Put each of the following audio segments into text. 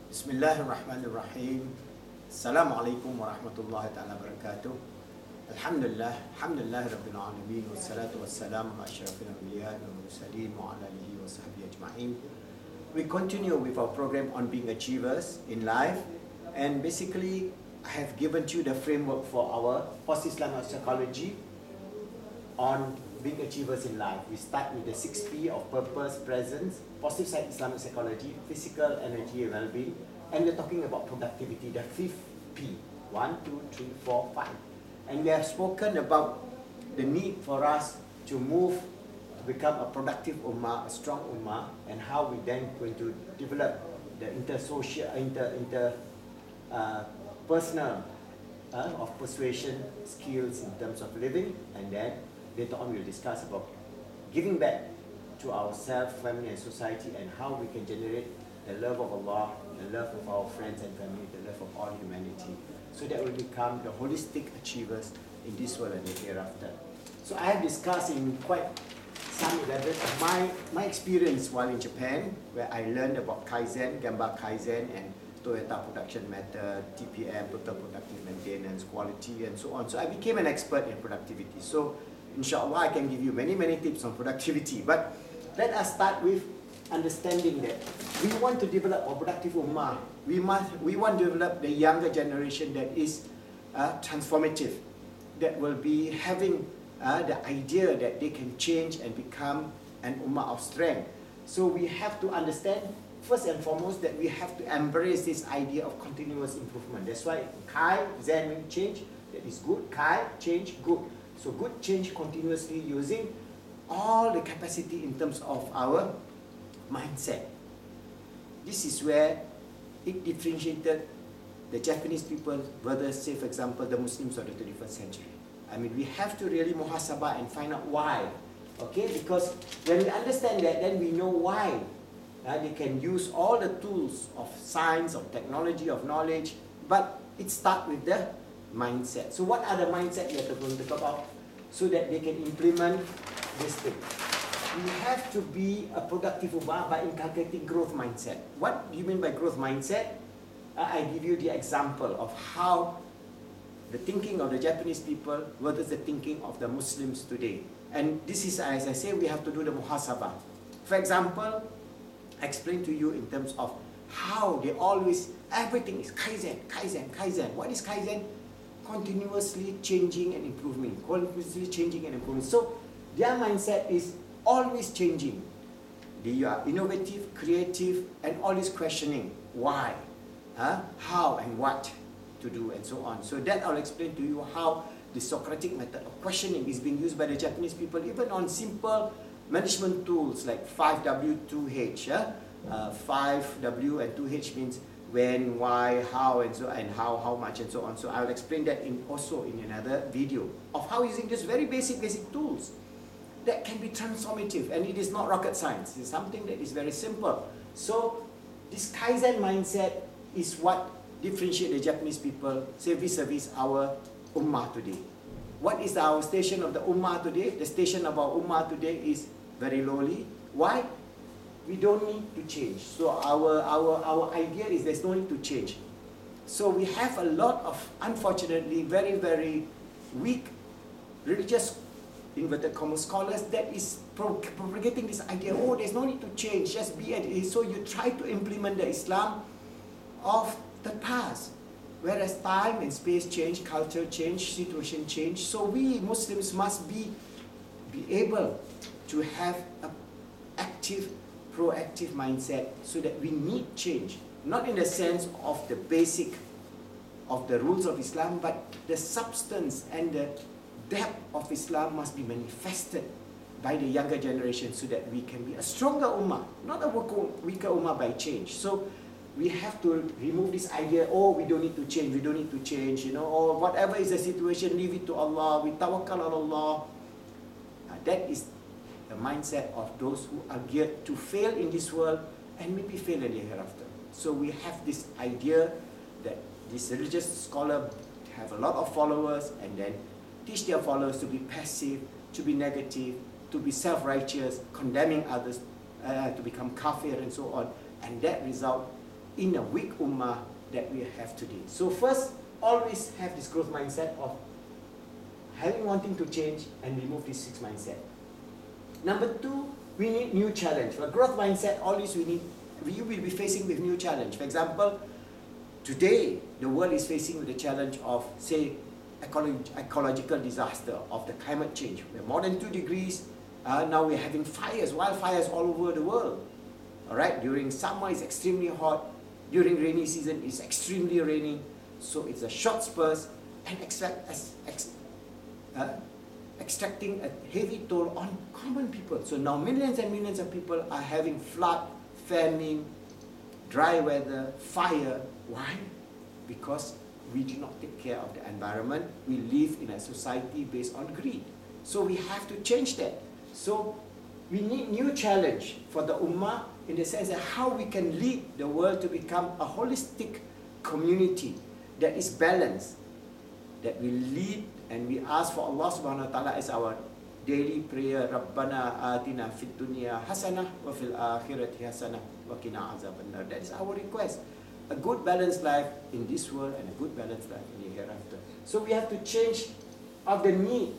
Bismillahirrahmanirrahim. Assalamualaikum warahmatullahi ta'ala wabarakatuh. Alhamdulillah rabbil alamin wassalatu wassalamu ala asyrafil anbiya wal mursalin wa ala alihi wa sahbihi ajma'in. We continue with our program on being achievers in life, and basically I have given you the framework for our post-Islamic psychology on being achievers in life. We start with the 6P of purpose, presence, positive side Islamic psychology, physical, energy and well-being, and we're talking about productivity, the 5th P, 1, 2, 3, 4, 5. And we have spoken about the need for us to move, become a productive ummah, a strong ummah, and how we then going to develop the personal of persuasion skills in terms of living, and then later on we'll discuss about giving back to ourselves, family and society, and how we can generate the love of Allah, the love of our friends and family, the love of all humanity, so that we become the holistic achievers in this world and the hereafter. So I have discussed in quite some level my experience while in Japan, where I learned about Kaizen, Gemba Kaizen, and Toyota production method, TPM, total productive maintenance, quality, and so on. So I became an expert in productivity. So inshallah, I can give you many tips on productivity. But let us start with understanding that we want to develop a productive ummah. We want to develop the younger generation that is transformative, that will be having the idea that they can change and become an ummah of strength. So we have to understand, first and foremost, that we have to embrace this idea of continuous improvement. That's why Kai, Zen means change, that is good. Kai, change, good. So good change continuously using all the capacity in terms of our mindset. This is where it differentiated the Japanese people versus, say, for example, the Muslims of the 21st century. I mean, we have to really muhasabah and find out why. Okay, because when we understand that, then we know why they can use all the tools of science, of technology, of knowledge, but it starts with the mindset. So what are the mindset we are going to talk about so that they can implement this thing? We have to be a productive ummah by inculcating growth mindset. What do you mean by growth mindset? I give you the example of how the thinking of the Japanese people versus the thinking of the Muslims today. And this is, as I say, we have to do the muhasabah. For example, I explain to you in terms of how they always, everything is Kaizen, Kaizen, Kaizen. What is Kaizen? Continuously changing and improving. Continuously changing and improving. So their mindset is always changing. They are innovative, creative, and always questioning why, how, and what to do, and so on. So that I'll explain to you how the Socratic method of questioning is being used by the Japanese people, even on simple management tools like 5W, 2H. 5W and 2H means when, why, how, and so, and how much, and so on. So I'll explain that also in another video of how using just very basic tools that can be transformative, and it is not rocket science. It's something that is very simple. So this Kaizen mindset is what differentiates the Japanese people, say, vis-a-vis our ummah today. What is our station of the ummah today? The station of our ummah today is very lowly. Why? We don't need to change. So our idea is there's no need to change. So we have a lot of, unfortunately, very weak religious inverted commas scholars that is propagating this idea, oh, there's no need to change, just be as it is. So you try to implement the Islam of the past, whereas time and space change, culture change, situation change. So we Muslims must be able to have an active, proactive mindset, so that we need change, not in the sense of the basic of the rules of Islam, but the substance and the depth of Islam must be manifested by the younger generation, so that we can be a stronger ummah, not a weaker ummah by change. So we have to remove this idea, oh, we don't need to change, you know, or whatever is the situation, leave it to Allah, we tawakkal on Allah. That is the mindset of those who are geared to fail in this world and maybe fail in the hereafter. So we have this idea that this religious scholar have a lot of followers and then teach their followers to be passive, to be negative, to be self-righteous, condemning others, to become kafir and so on. And that result in a weak ummah that we have today. So first, always have this growth mindset of wanting to change and remove this fixed mindset. Number two, we need new challenge. For growth mindset, always we will be facing with new challenge. For example, today the world is facing with the challenge of, say, ecological disaster, of the climate change. We're more than 2 degrees. Now we're having fires, wildfires all over the world. All right, during summer it's extremely hot. During rainy season it's extremely raining. So it's a short spurt and extracting a heavy toll on common people. So now millions and millions of people are having flood, famine, dry weather, fire. Why? Because we do not take care of the environment. We live in a society based on greed. So we have to change that. So we need new challenge for the Ummah, in the sense that how we can lead the world to become a holistic community that is balanced, that we lead and we ask for Allah subhanahu wa ta'ala as our daily prayer, Rabbana atina fid dunya hasanah wa fil akhirati hasanah wa qina azaban nar. That is our request. A good balanced life in this world and a good balanced life in the hereafter. So we have to change of the need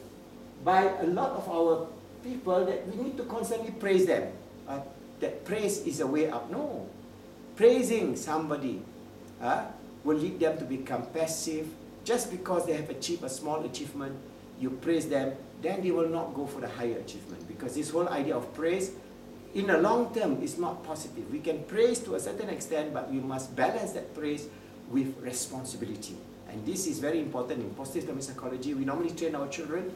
by a lot of our people that we need to constantly praise them. That praise is a way up. No. Praising somebody will lead them to become passive. Just because they have achieved a small achievement, you praise them, then they will not go for the higher achievement. Because this whole idea of praise, in the long term, is not positive. We can praise to a certain extent, but we must balance that praise with responsibility. And this is very important in positive Islamic psychology. We normally train our children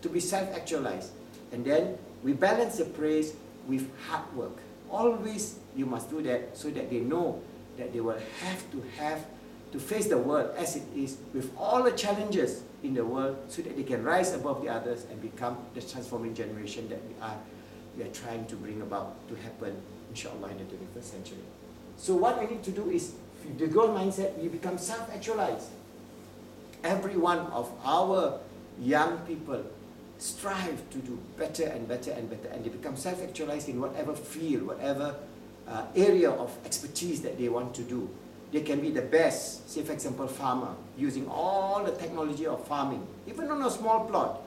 to be self-actualized. And then we balance the praise with hard work. Always you must do that so that they know that they will have to face the world as it is, with all the challenges in the world, so that they can rise above the others and become the transforming generation that we are trying to bring about to happen, inshallah, in the 21st century. So what we need to do is, the growth mindset, we become self-actualized. Every one of our young people strive to do better and better and better, and they become self-actualized in whatever field, whatever area of expertise that they want to do. They can be the best, say for example, farmer, using all the technology of farming, even on a small plot,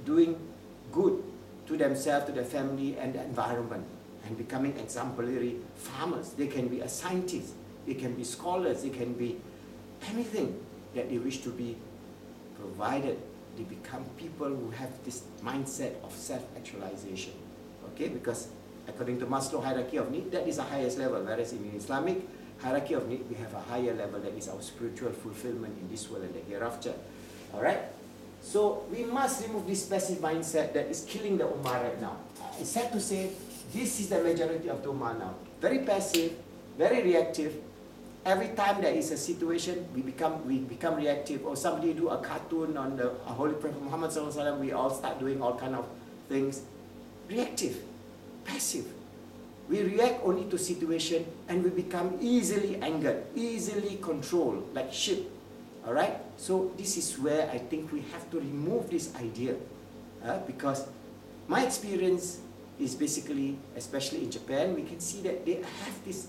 doing good to themselves, to their family and the environment, and becoming exemplary farmers. They can be a scientist, they can be scholars, they can be anything that they wish to be, provided they become people who have this mindset of self-actualization. Okay, because according to Maslow hierarchy of need, that is the highest level, whereas in Islamic hierarchy of need, we have a higher level, that is our spiritual fulfillment in this world and the hereafter. Alright? So we must remove this passive mindset that is killing the Ummah right now. It's sad to say, this is the majority of the Ummah now. Very passive, very reactive. Every time there is a situation, we become reactive. Or somebody do a cartoon on the Holy Prophet Muhammad SAW, we all start doing all kind of things. Reactive, passive. We react only to situation and we become easily angered, easily controlled, like sheep. Alright? So this is where I think we have to remove this idea. Because my experience is basically, especially in Japan, we can see that they have this,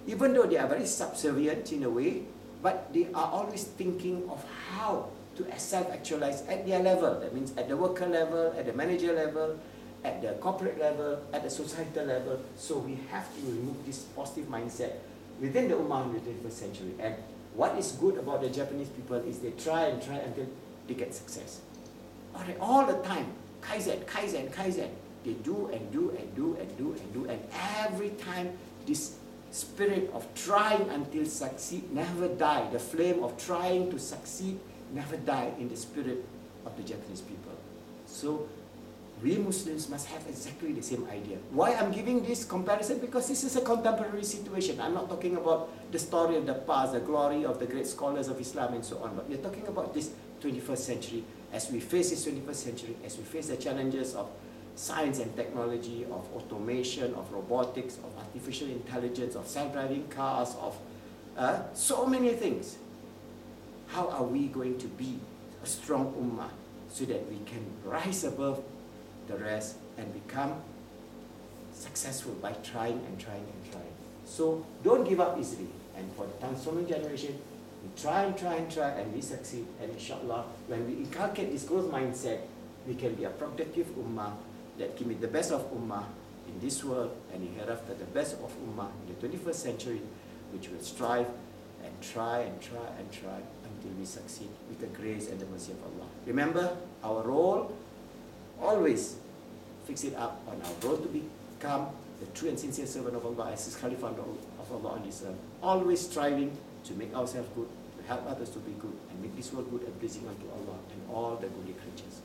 even though they are very subservient in a way, but they are always thinking of how to self-actualize at their level. That means at the worker level, at the manager level, at the corporate level, at the societal level. So we have to remove this positive mindset within the Ummah in the 21st century. And what is good about the Japanese people is they try until they get success. Alright, all the time, Kaizen, Kaizen, Kaizen. They do and do and do and do and do, and every time this spirit of trying until succeed never die. The flame of trying to succeed never die in the spirit of the Japanese people. So we Muslims must have exactly the same idea. Why I'm giving this comparison? Because this is a contemporary situation. I'm not talking about the story of the past, the glory of the great scholars of Islam and so on, but we're talking about this 21st century. As we face this 21st century, as we face the challenges of science and technology, of automation, of robotics, of artificial intelligence, of self-driving cars, of so many things. How are we going to be a strong ummah so that we can rise above the rest and become successful by trying and trying and trying? So don't give up easily. And for the transforming generation, we try and try and try, and we succeed. And inshallah, when we inculcate this growth mindset, we can be a productive ummah that can be the best of ummah in this world, and hereafter the best of ummah in the 21st century, which will strive and try and try and try until we succeed with the grace and the mercy of Allah. Remember, our role, always fix it up on our road to become the true and sincere servant of Allah, as His Khalifa of Allah on this earth. Always striving to make ourselves good, to help others to be good, and make this world good and pleasing unto Allah and all the goodly creatures.